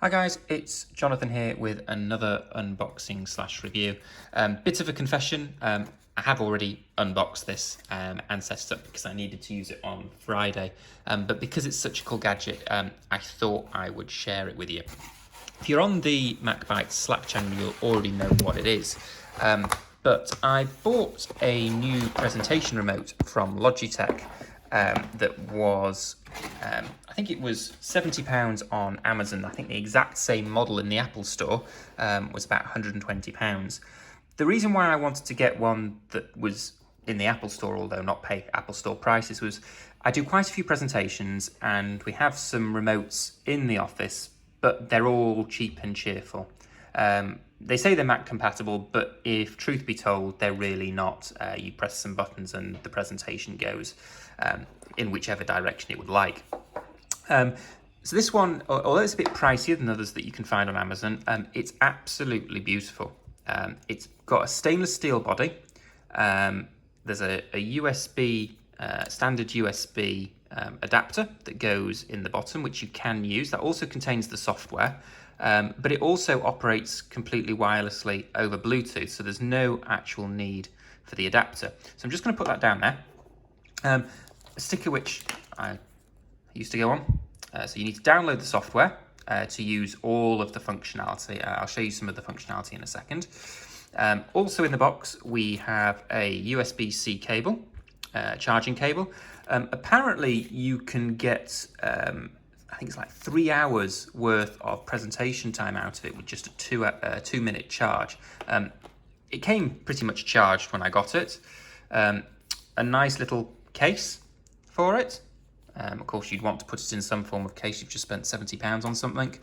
Hi guys, it's Jonathan here with another unboxing slash review. Bit of a confession, I have already unboxed this and set it up because I needed to use it on Friday. But because it's such a cool gadget, I thought I would share it with you. If you're on the MacBytes Slack channel, you'll already know what it is. But I bought a new presentation remote from Logitech that was, I think it was £70 on Amazon. I think the exact same model in the Apple Store was about £120. The reason why I wanted to get one that was in the Apple Store, although not pay Apple Store prices, was I do quite a few presentations and we have some remotes in the office, but they're all cheap and cheerful. They say they're Mac compatible, but if truth be told, they're really not. You press some buttons and the presentation goes in whichever direction it would like. So this one, although it's a bit pricier than others that you can find on Amazon, it's absolutely beautiful. It's got a stainless steel body. There's a USB, standard USB adapter that goes in the bottom, which you can use. That also contains the software, but it also operates completely wirelessly over Bluetooth, so there's no actual need for the adapter. So I'm just going to put that down there. A sticker which I used to go on. So you need to download the software to use all of the functionality. I'll show you some of the functionality in a second. Also in the box, we have a USB-C cable, charging cable. Apparently you can get, I think it's like 3 hours worth of presentation time out of it with just a 2-minute charge. It came pretty much charged when I got it. A nice little case for it. Of course, you'd want to put it in some form of case. You've just spent £70 on something.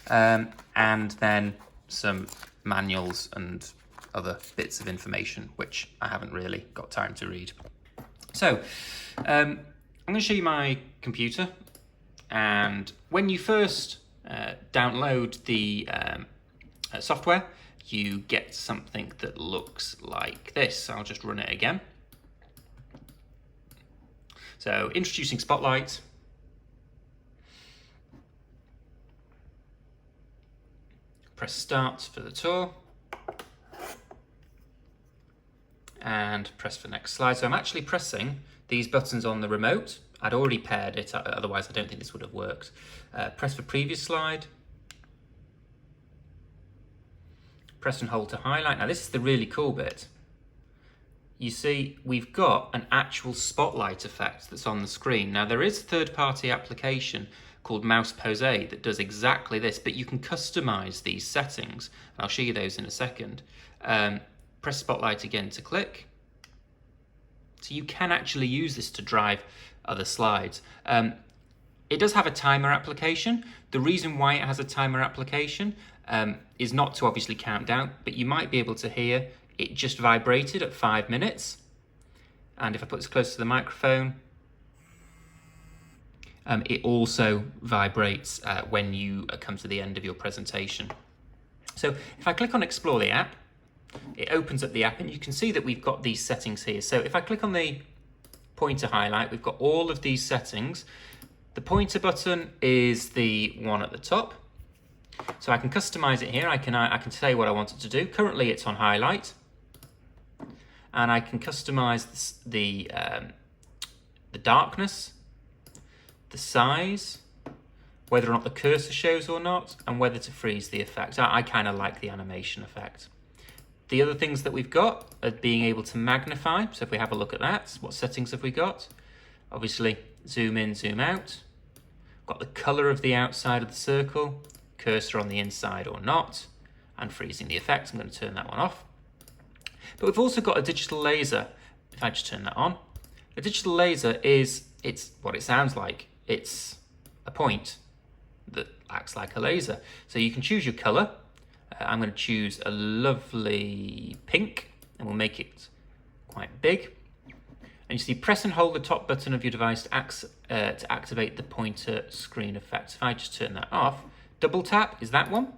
And then some manuals and other bits of information, which I haven't really got time to read. So, I'm going to show you my computer. And when you first download the software, you get something that looks like this. I'll just run it again. So, introducing Spotlight. Press start for the tour. And press for next slide. So I'm actually pressing these buttons on the remote. I'd already paired it, otherwise I don't think this would have worked. Press for previous slide. Press and hold to highlight. Now this is the really cool bit. You see, we've got an actual spotlight effect that's on the screen. Now there is a third-party application called Mouse Pose that does exactly this, but you can customize these settings. And I'll show you those in a second. Press Spotlight again to click. So you can actually use this to drive other slides. It does have a timer application. The reason why it has a timer application is not to obviously count down, but you might be able to hear it just vibrated at 5 minutes. And if I put this close to the microphone, it also vibrates when you come to the end of your presentation. So if I click on Explore the app, it opens up the app and you can see that we've got these settings here. So if I click on the pointer highlight, we've got all of these settings. The pointer button is the one at the top. So I can customize it here. I can say what I want it to do. Currently it's on highlight. And I can customize the darkness, the size, whether or not the cursor shows or not, and whether to freeze the effect. I kind of like the animation effect. The other things that we've got are being able to magnify. So if we have a look at that, what settings have we got? Obviously, zoom in, zoom out. Got the color of the outside of the circle, cursor on the inside or not, and freezing the effect. I'm going to turn that one off. But we've also got a digital laser. If I just turn that on, a digital laser it's what it sounds like. It's a point that acts like a laser. So you can choose your color. I'm going to choose a lovely pink and we'll make it quite big. And you see, press and hold the top button of your device to activate the pointer screen effect. If I just turn that off, double tap is that one.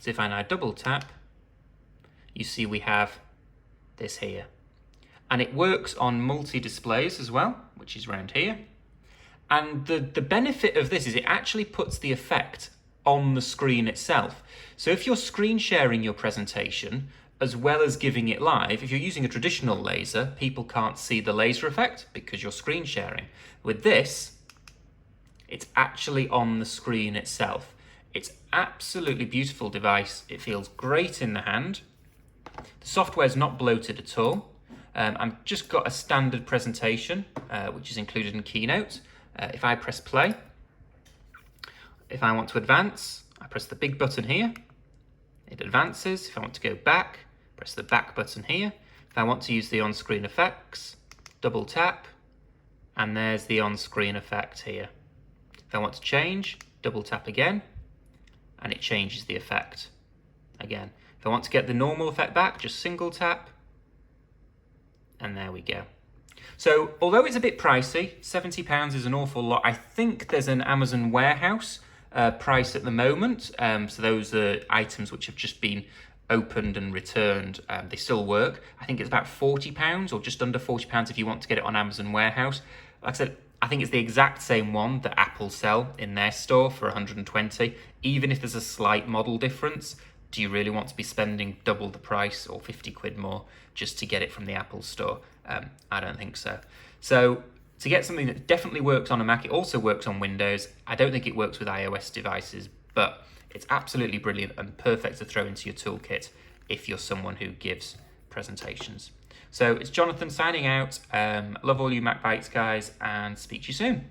So if I now double tap, you see we have this here. And it works on multi-displays as well, which is around here. And the benefit of this is it actually puts the effect on the screen itself. So if you're screen sharing your presentation, as well as giving it live, if you're using a traditional laser, people can't see the laser effect because you're screen sharing. With this, it's actually on the screen itself. It's absolutely beautiful device. It feels great in the hand. The software's not bloated at all. I've just got a standard presentation, which is included in Keynote. If I press play, if I want to advance, I press the big button here. It advances. If I want to go back, press the back button here. If I want to use the on-screen effects, double tap, and there's the on-screen effect here. If I want to change, double tap again, and it changes the effect again. If I want to get the normal effect back, just single tap, and there we go. So although it's a bit pricey, £70 is an awful lot. I think there's an Amazon warehouse price at the moment. So those are items which have just been opened and returned. They still work. I think it's about £40 or just under £40 if you want to get it on Amazon warehouse. Like I said, I think it's the exact same one that Apple sell in their store for 120. Even if there's a slight model difference, do you really want to be spending double the price or 50 quid more just to get it from the Apple store? I don't think so. So to get something that definitely works on a Mac, it also works on Windows. I don't think it works with iOS devices, but it's absolutely brilliant and perfect to throw into your toolkit if you're someone who gives presentations. So it's Jonathan signing out. Love all you Mac Bytes guys, and speak to you soon.